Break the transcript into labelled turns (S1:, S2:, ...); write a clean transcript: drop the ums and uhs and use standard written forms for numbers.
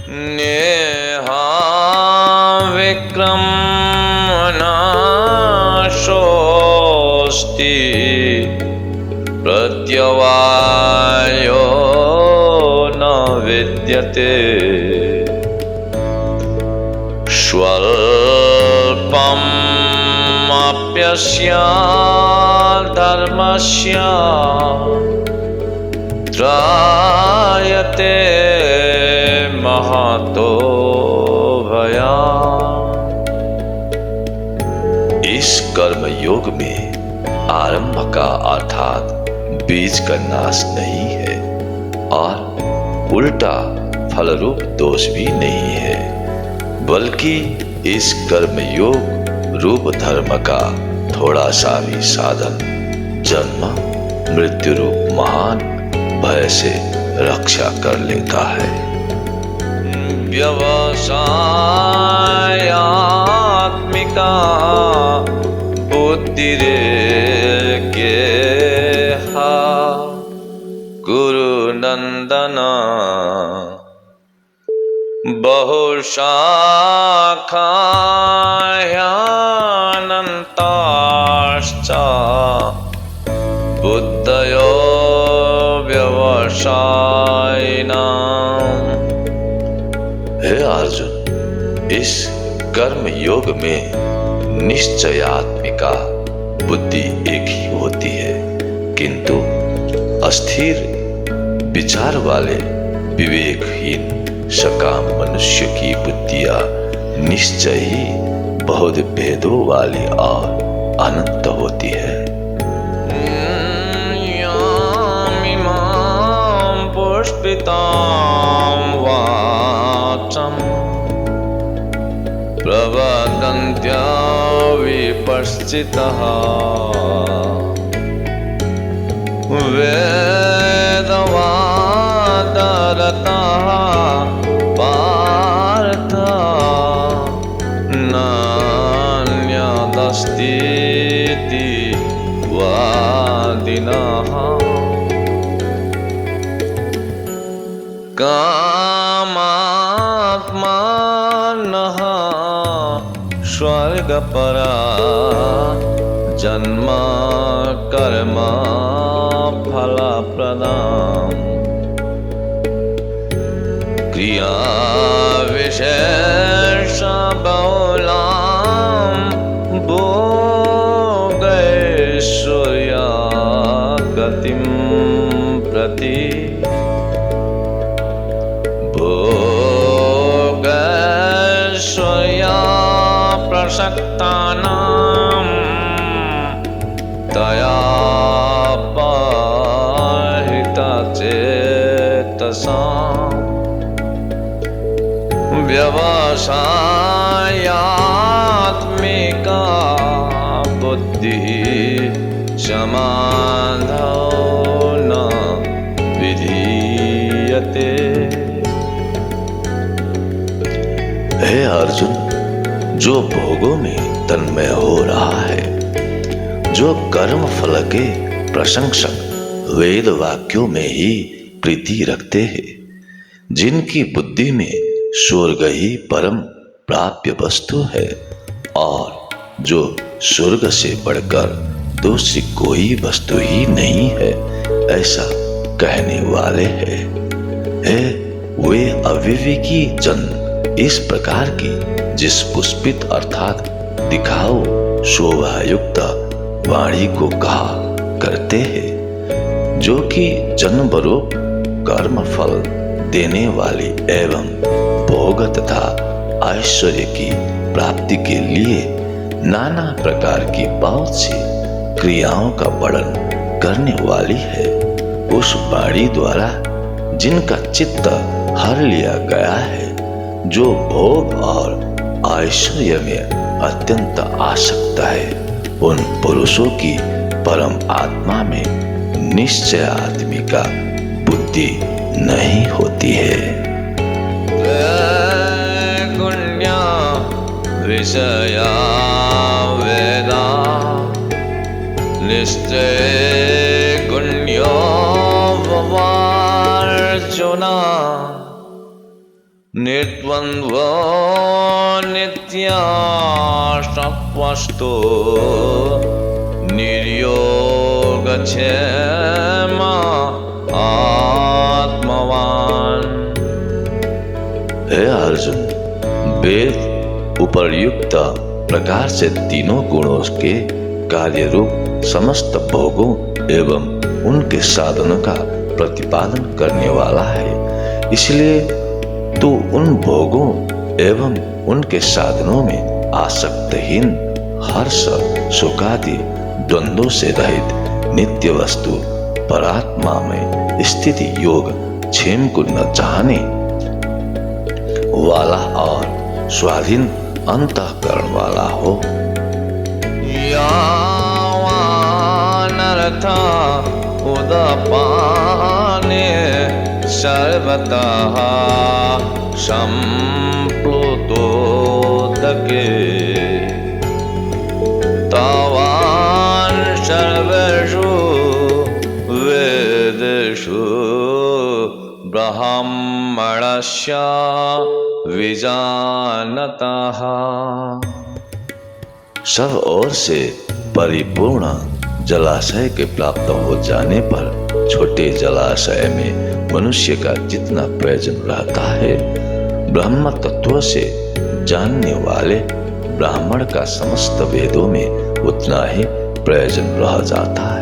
S1: नेहा विक्रमनाशोऽस्ति प्रत्यवायो न विद्यते स्वल्पमप्यस्य धर्मस्य त्रायते महतो भयात्। इस कर्म योग में आरंभ का अर्थात बीज का नाश नहीं है और उल्टा फलरूप दोष भी नहीं है, बल्कि इस कर्म योग रूप धर्म का थोड़ा सा भी साधन जन्म मृत्यु रूप महान भय से रक्षा कर लेता है। व्यवसायात्मिका बुद्धिरेकेहा गुरुनंदना बहुशाखायानन्ताश्च बुद्धयो व्यवसायिनाम्। हे अर्जुन, इस कर्म योग में निश्चयात्मिका बुद्धि एक ही होती है, किंतु अस्थिर विचार वाले विवेकहीन सकाम मनुष्य की बुद्धियां निश्चय ही बहुत भेदों वाली और अनंत होती है। यामिमां पुष्पितां वाचम् प्रवदन्त्या विपश्चितः वेदवादरतः पार्थ नान्यदस्तीति वादिनः। कामात्मानः स्वर्गपरा जन्म कर्म फलप्रदम् क्रिया विशेष बहुलां भोगैश्वर्या गतिं प्रति भोगैश्वर्या प्रसक्तानां तया परिहितचेतसाम् व्यवसायात्मिका बुद्धिः समाधौ न विधीयते।
S2: हे अर्जुन, जो भोगों में तन्मय हो रहा है, जो कर्म फल के प्रशंसक वेद वाक्यों में ही प्रीति रखते हैं, जिनकी बुद्धि में स्वर्ग ही परम प्राप्य वस्तु है और जो स्वर्ग से बढ़कर दूसरी कोई वस्तु ही नहीं है, ऐसा कहने वाले हैं। वे अविवेकी जन इस प्रकार की जिस पुष्पित अर्थात दिखाओ शोभायुक्त वाणी को कहा करते हैं, जो कि जन्मरूप कर्म फल देने वाली एवं भोग तथा ऐश्वर्य की प्राप्ति के लिए नाना प्रकार की बहुत सी क्रियाओं का वर्णन करने वाली है। उस वाणी द्वारा जिनका चित्त हर लिया गया है, जो भोग और ऐश्वर्य में अत्यंत आसक्त है, उन पुरुषों की परम आत्मा में निश्चयात्मिका बुद्धि नहीं होती है।
S1: गुण्या विषया वेदा निश्चय गुण्यो भवार्जुना
S2: निर्द्वन्द्वो नित्याशक्वस्तो निर्योगक्षेमा आत्मवान। हे अर्जुन, वेद उपर्युक्त प्रकार से तीनों गुणों के कार्य रूप समस्त भोगों एवं उनके साधनों का प्रतिपादन करने वाला है। इसलिए तू उन भोगों एवं उनके साधनों में आसक्तहीन, हर्ष सुखादि द्वंद्वों से रहित नित्य वस्तु परात्मा में स्थिति योग क्षेम को न चाहने वाला और स्वाधीन अंतःकरण वाला हो। यावानर्था उदपाने सर्वतः संप्लुतोदके तावान् सर्वेषु वेदेषु ब्रह्मणस्य विजानतः। सब ओर से परिपूर्ण जलाशय के प्राप्त हो जाने पर छोटे जलाशय में मनुष्य का जितना प्रयोजन रहता है, ब्रह्म तत्व से जानने वाले ब्राह्मण का समस्त वेदों में उतना ही प्रयोजन रह जाता है।